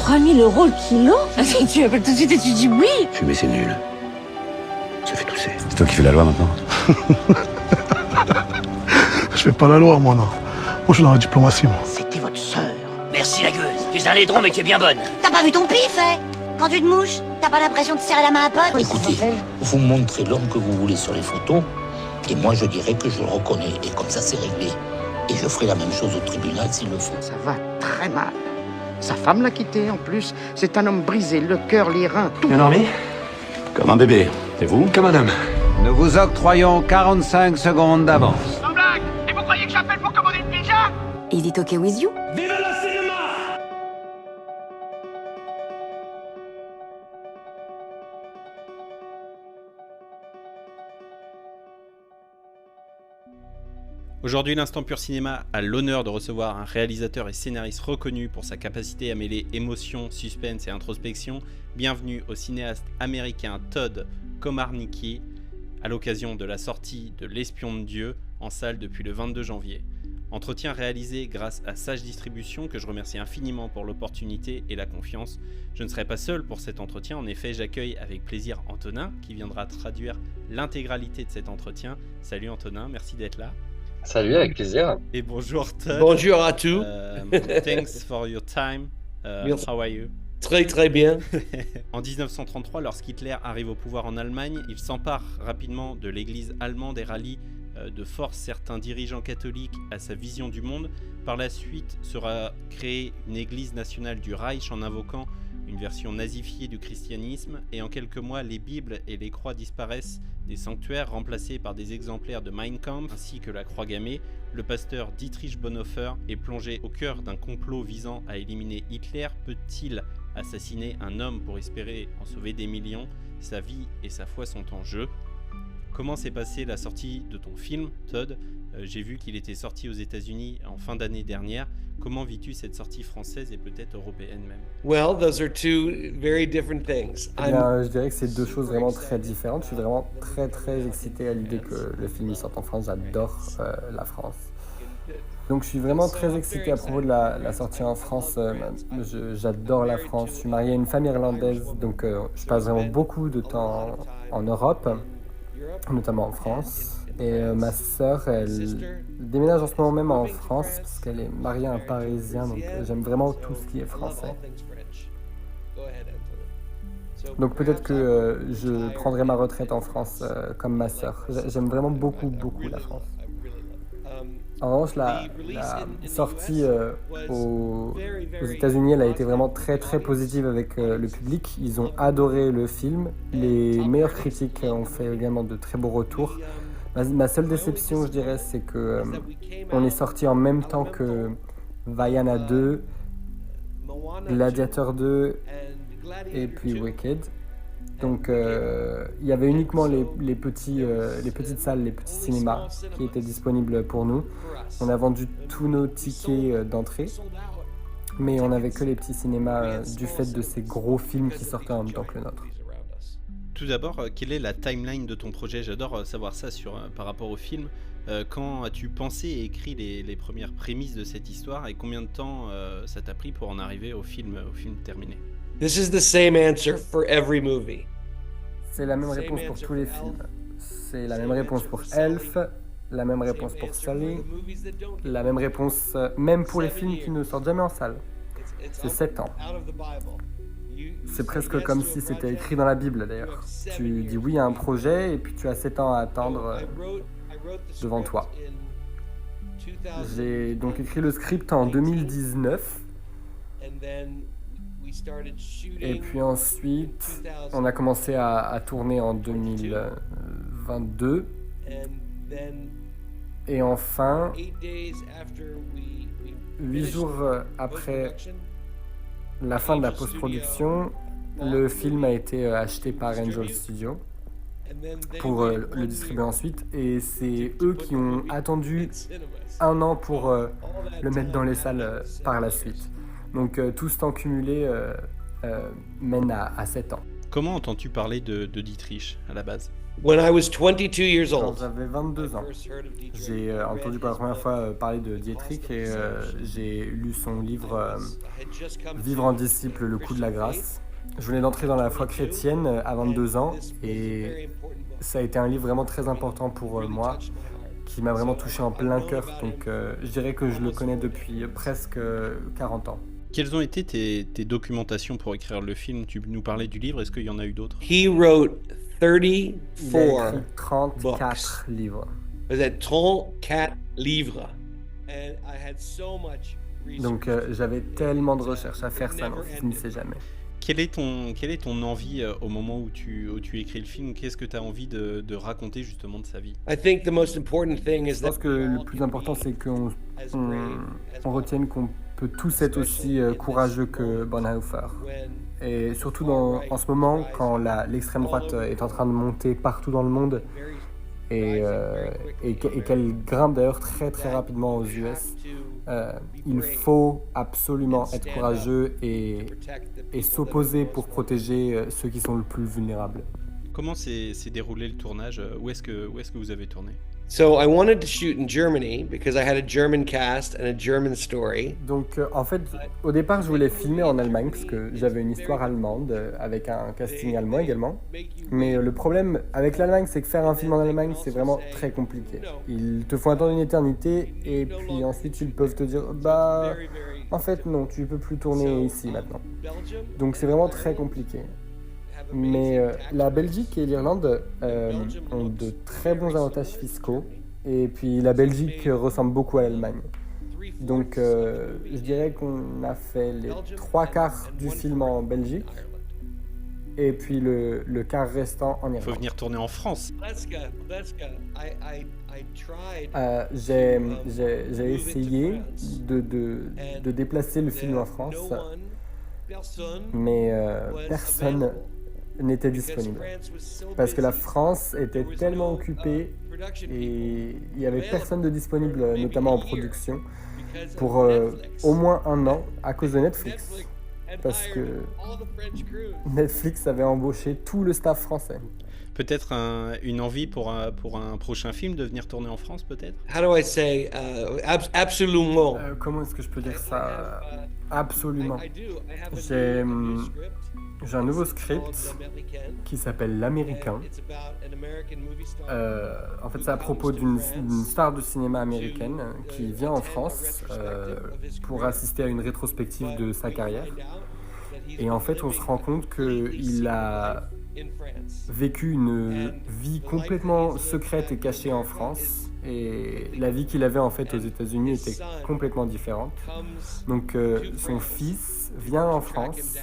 3000 € le kilo? Tu appelles tout de suite et tu dis oui. Fumer, c'est nul. Ça fait tousser. C'est toi qui fais la loi maintenant. Je fais pas la loi, moi, non. Moi, je suis dans la diplomatie, moi. C'était votre sœur. Merci la gueule. Tu es un laidron mais tu es bien bonne. T'as pas vu ton pif, hein? Quand tu te mouches, t'as pas l'impression de serrer la main à pote? Écoutez, vous montrez l'homme que vous voulez sur les photos, et moi je dirais que je le reconnais, et comme ça c'est réglé. Et je ferai la même chose au tribunal s'il le faut. Ça va très mal. Sa femme l'a quitté en plus. C'est un homme brisé, le cœur, les reins, tout. Bien dormi? Comme un bébé. Et vous? Comme un homme. Nous vous octroyons 45 secondes d'avance. Sans blague! Et vous croyez que j'appelle pour commander une pizza? Is it okay with you? Vive le cinéma! Aujourd'hui, l'Instant Pur Cinéma a l'honneur de recevoir un réalisateur et scénariste reconnu pour sa capacité à mêler émotion, suspense et introspection. Bienvenue au cinéaste américain Todd Komarnicki à l'occasion de la sortie de L'Espion de Dieu en salle depuis le 22 janvier. Entretien réalisé grâce à Sage Distribution que je remercie infiniment pour l'opportunité et la confiance. Je ne serai pas seul pour cet entretien, en effet j'accueille avec plaisir Antonin qui viendra traduire l'intégralité de cet entretien. Salut Antonin, merci d'être là. Salut, avec plaisir. Et bonjour Todd. Bonjour à tous. Thanks for your time. How are you? Très très bien. En 1933, lorsqu'Hitler arrive au pouvoir en Allemagne, il s'empare rapidement de l'église allemande et rallie de force certains dirigeants catholiques à sa vision du monde. Par la suite sera créée une église nationale du Reich en invoquant une version nazifiée du christianisme, et en quelques mois, les Bibles et les croix disparaissent des sanctuaires, remplacés par des exemplaires de Mein Kampf ainsi que la croix gammée. Le pasteur Dietrich Bonhoeffer est plongé au cœur d'un complot visant à éliminer Hitler. Peut-il assassiner un homme pour espérer en sauver des millions? Sa vie et sa foi sont en jeu. Comment s'est passée la sortie de ton film, Todd? J'ai vu qu'il était sorti aux États-Unis en fin d'année dernière. Comment vis-tu cette sortie française et peut-être européenne même? Well, those are two very different things. Je dirais que c'est deux choses vraiment très différentes. Je suis vraiment très excité à l'idée que le film sorte en France. J'adore la France. Donc je suis vraiment très excité à propos de la sortie en France. J'adore la France. Je suis marié à une femme irlandaise, donc je passe vraiment beaucoup de temps en Europe, notamment en France. Et ma sœur, elle déménage en ce moment même en France parce qu'elle est mariée à un Parisien, donc j'aime vraiment tout ce qui est français. Donc peut-être que je prendrai ma retraite en France comme ma sœur. J'aime vraiment beaucoup la France. En revanche, la sortie aux États-Unis, elle a été vraiment très positive avec le public. Ils ont adoré le film. Les meilleures critiques ont fait également de très beaux retours. Ma seule déception, je dirais, c'est que on est sorti en même temps que Vaiana 2, Gladiator 2 et puis Wicked. Donc il y avait uniquement les petites salles, les petits cinémas qui étaient disponibles pour nous. On a vendu tous nos tickets d'entrée, mais on n'avait que les petits cinémas du fait de ces gros films qui sortaient en même temps que le nôtre. Tout d'abord, quelle est la timeline de ton projet? J'adore savoir ça par rapport au film. Quand as-tu pensé et écrit les premières prémices de cette histoire, et combien de temps ça t'a pris pour en arriver au film terminé? This is the same answer for every movie. C'est la même réponse pour tous les films. C'est la même réponse pour Elf, la même réponse pour Sully, la même réponse même pour les films qui ne sortent jamais en salle. C'est 7 ans. C'est presque comme si c'était écrit dans la Bible d'ailleurs. Tu dis oui à un projet et puis tu as 7 ans à attendre devant toi. J'ai donc écrit le script en 2019. Et puis ensuite, on a commencé à tourner en 2022. Et enfin, 8 jours après la fin de la post-production, le film a été acheté par Angel Studio pour le distribuer ensuite. Et c'est eux qui ont attendu 1 an pour le mettre dans les salles par la suite. Donc tout ce temps cumulé mène à 7 ans. Comment entends-tu parler de Dietrich à la base? When I was 22 years Quand old, j'avais 22 ans, j'ai entendu pour la première fois parler de Dietrich et j'ai lu son livre Vivre en disciple, le coup de la grâce. Je venais d'entrer dans la foi chrétienne à 22 ans et ça a été un livre vraiment très important pour moi, qui m'a vraiment touché en plein cœur. Donc je dirais que je le connais depuis presque 40 ans. Quelles ont été tes documentations pour écrire le film? Tu nous parlais du livre, est-ce qu'il y en a eu d'autres? he wrote Il a 34 écrit 34 livres. Was that 34 livres? And I had so much research. Donc j'avais tellement de recherches à faire, ça n'en finissait jamais. Quelle est ton envie au moment où tu écris le film? Qu'est-ce que tu as envie de raconter justement de sa vie? I think the most important thing is Je pense that que le plus important, c'est qu'on retienne qu'on peut tous être aussi courageux que Bonhoeffer. Et surtout en ce moment, quand l'extrême droite est en train de monter partout dans le monde et qu'elle grimpe d'ailleurs très très rapidement aux US, il faut absolument être courageux et s'opposer pour protéger ceux qui sont le plus vulnérables. Comment s'est déroulé le tournage? Où est-ce que vous avez tourné? so I wanted to shoot in Germany because I had a German cast and a German story. Donc en fait, au départ, je voulais filmer en Allemagne parce que j'avais une histoire allemande avec un casting allemand également. Mais le problème avec l'Allemagne, c'est que faire un film en Allemagne, c'est vraiment très compliqué. Ils te font attendre une éternité et puis ensuite ils peuvent te dire bah en fait non, tu peux plus tourner ici maintenant. Donc c'est vraiment très compliqué. Mais la Belgique et l'Irlande ont de très bons avantages fiscaux et puis la Belgique ressemble beaucoup à l'Allemagne. Donc je dirais qu'on a fait les 3/4 du film en Belgique et puis le quart restant en Il faut Irlande. venir tourner en France. I tried. J'ai essayé de déplacer le film en France, mais personne n'était disponible. Parce que la France était tellement occupée et il n'y avait personne de disponible, notamment en production, pour au moins un an à cause de Netflix. Parce que Netflix avait embauché tout le staff français. Peut-être une envie pour un prochain film de venir tourner en France, peut-être? How do I say? Absolument. Comment est-ce que je peux dire ça? Absolument. J'ai un nouveau script qui s'appelle L'Américain. En fait, c'est à propos d'une star de cinéma américaine qui vient en France pour assister à une rétrospective de sa carrière. Et en fait, on se rend compte qu'il a vécu une vie complètement secrète et cachée en France. Et la vie qu'il avait en fait aux États-Unis était complètement différente. Donc son fils vient en France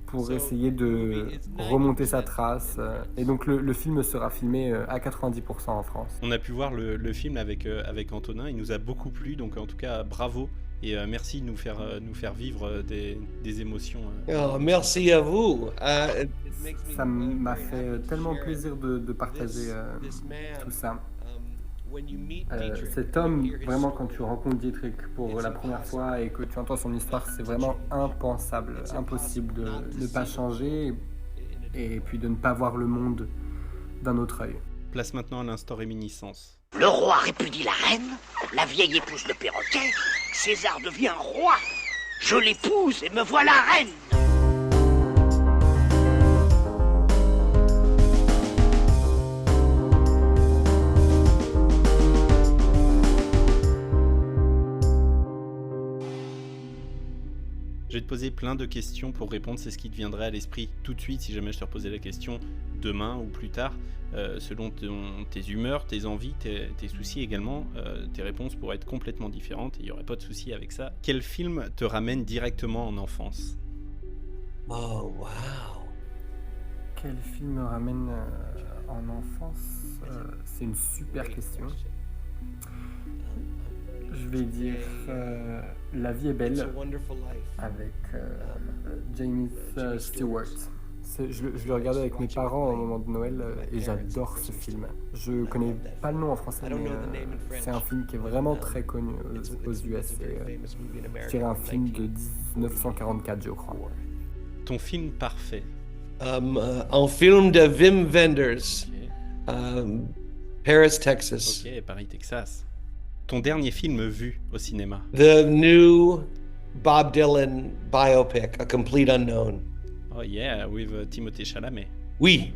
pour essayer de remonter sa trace. Et donc le film sera filmé à 90% en France. On a pu voir le film avec Antonin, il nous a beaucoup plu, donc en tout cas bravo et merci de nous faire vivre des émotions. Oh, merci à vous. Ça m'a fait tellement plaisir de partager tout ça. Cet homme, vraiment, quand tu rencontres Dietrich pour la première fois et que tu entends son histoire, c'est vraiment impensable, impossible de ne pas changer et puis de ne pas voir le monde d'un autre œil. Place maintenant à l'instant réminiscence. Le roi répudie la reine, la vieille épouse le perroquet, César devient roi. Je l'épouse et me voilà reine. Je vais te poser plein de questions pour répondre, c'est ce qui te viendrait à l'esprit tout de suite si jamais je te reposais la question demain ou plus tard, selon tes humeurs, tes envies, tes soucis également, tes réponses pourraient être complètement différentes et il n'y aurait pas de souci avec ça. Quel film te ramène directement en enfance? Oh, wow. Quel film me ramène en enfance? C'est une super question. Je vais dire La vie est belle avec James Stewart. Je le regardais avec mes parents au moment de Noël et j'adore ce film. Je connais pas le nom en français, mais c'est un film qui est vraiment très connu aux US. Je dirais un film de 1944, je crois. Ton film parfait? Un film de Wim Wenders. Paris, Texas. Ok, Paris, Texas. Ton dernier film vu au cinéma? The new Bob Dylan biopic, A Complete Unknown. Oh yeah, with Timothée Chalamet. Oui,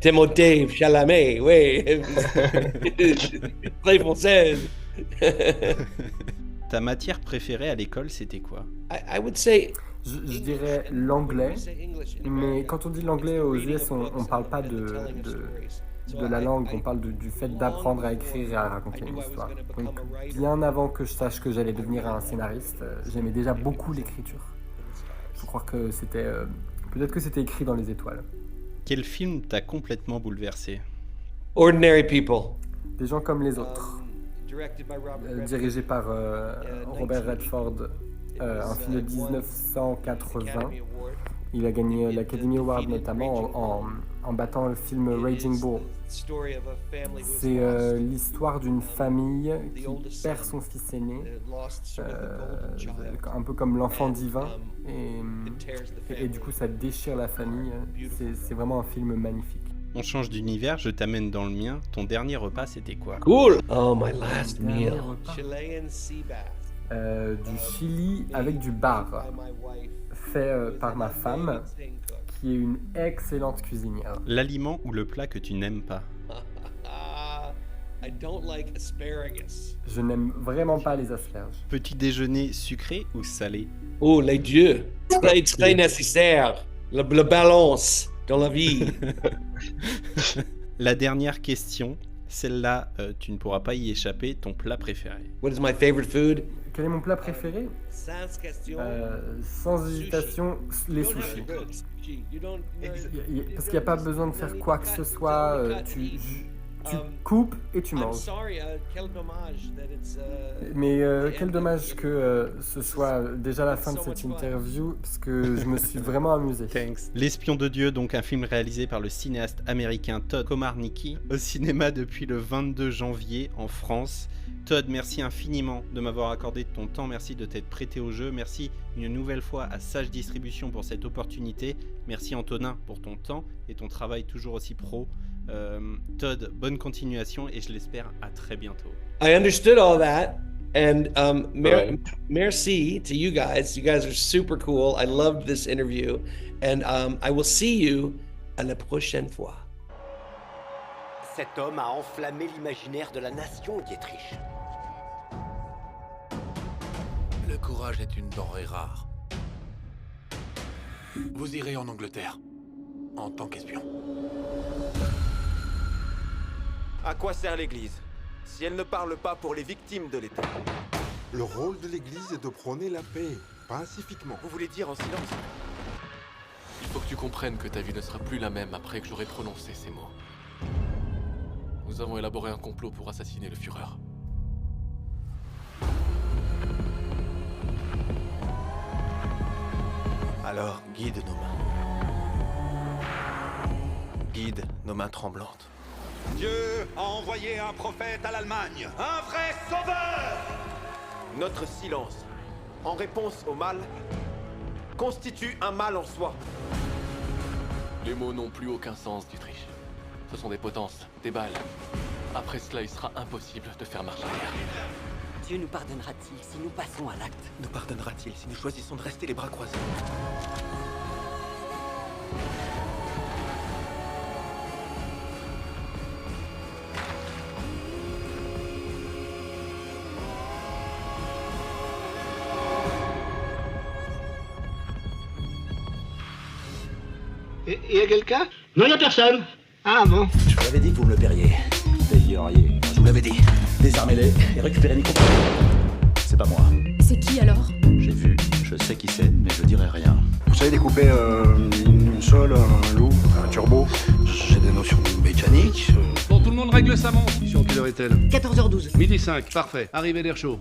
Timothée Chalamet, oui. Très française. Ta matière préférée à l'école, c'était quoi? I would say... Je dirais l'anglais, mais quand on dit l'anglais aux US, on parle pas de la langue, on parle du fait d'apprendre à écrire et à raconter une histoire. Donc, bien avant que je sache que j'allais devenir un scénariste, j'aimais déjà beaucoup l'écriture. Je crois que c'était... peut-être que c'était écrit dans les étoiles. Quel film t'a complètement bouleversé? Ordinary People. Des gens comme les autres. Dirigé par Robert Redford, un film de 1980. Il a gagné l'Academy Award notamment en battant le film Raging Bull. C'est l'histoire d'une famille qui perd son fils aîné, un peu comme l'enfant divin, et du coup ça déchire la famille. C'est vraiment un film magnifique. On change d'univers, je t'amène dans le mien. Ton dernier repas, c'était quoi? Cool. Oh, my last meal. Du chili avec du bar, fait par ma femme, qui est une excellente cuisinière. L'aliment ou le plat que tu n'aimes pas? Je n'aime vraiment pas les asperges. Petit déjeuner sucré ou salé? Oh, les dieux. Très nécessaire. Le balance dans la vie. La dernière question, celle-là, tu ne pourras pas y échapper. Ton plat préféré? What is my favorite food? Quel est mon plat préféré? Sans hésitation, les sushis. Parce qu'il n'y a pas besoin de faire quoi que ce soit, tu coupes et tu manges. Mais quel dommage que ce soit déjà la fin de cette interview, parce que je me suis vraiment amusé. Thanks. L'Espion de Dieu, donc un film réalisé par le cinéaste américain Todd Komarnicki, au cinéma depuis le 22 janvier en France. Todd, merci infiniment de m'avoir accordé ton temps, merci de t'être prêté au jeu, merci une nouvelle fois à Sage Distribution pour cette opportunité, merci Antonin pour ton temps et ton travail toujours aussi pro. Todd, bonne continuation et je l'espère à très bientôt. I understood all that, and merci to you guys. You guys are super cool. I loved this interview, and I will see you à la prochaine fois. Cet homme a enflammé l'imaginaire de la nation, Dietrich. Le courage est une denrée rare. Vous irez en Angleterre, en tant qu'espion. À quoi sert l'Église si elle ne parle pas pour les victimes de l'État? Le rôle de l'Église est de prôner la paix, pacifiquement. Vous voulez dire en silence? Il faut que tu comprennes que ta vie ne sera plus la même après que j'aurai prononcé ces mots. Nous avons élaboré un complot pour assassiner le Führer. Alors, guide nos mains. Guide nos mains tremblantes. Dieu a envoyé un prophète à l'Allemagne, un vrai sauveur! Notre silence, en réponse au mal, constitue un mal en soi. Les mots n'ont plus aucun sens, Dietrich. Ce sont des potences, des balles. Après cela, il sera impossible de faire marche arrière. Dieu nous pardonnera-t-il si nous passons à l'acte? Nous pardonnera-t-il si nous choisissons de rester les bras croisés? Il y a quelqu'un? Non, il n'y a personne. Ah bon? Je vous l'avais dit que vous me le paieriez. Payeriez. Je vous l'avais dit. Désarmez-les et récupérez Nico. C'est pas moi. C'est qui alors? J'ai vu, je sais qui c'est, mais je dirai rien. Vous savez découper une sole, un loup, un turbo? J'ai des notions mécaniques. Bon, tout le monde règle sa montre. Mission, quelle heure est-elle? 14h12. Midi 5, parfait. Arrivée d'air chaud.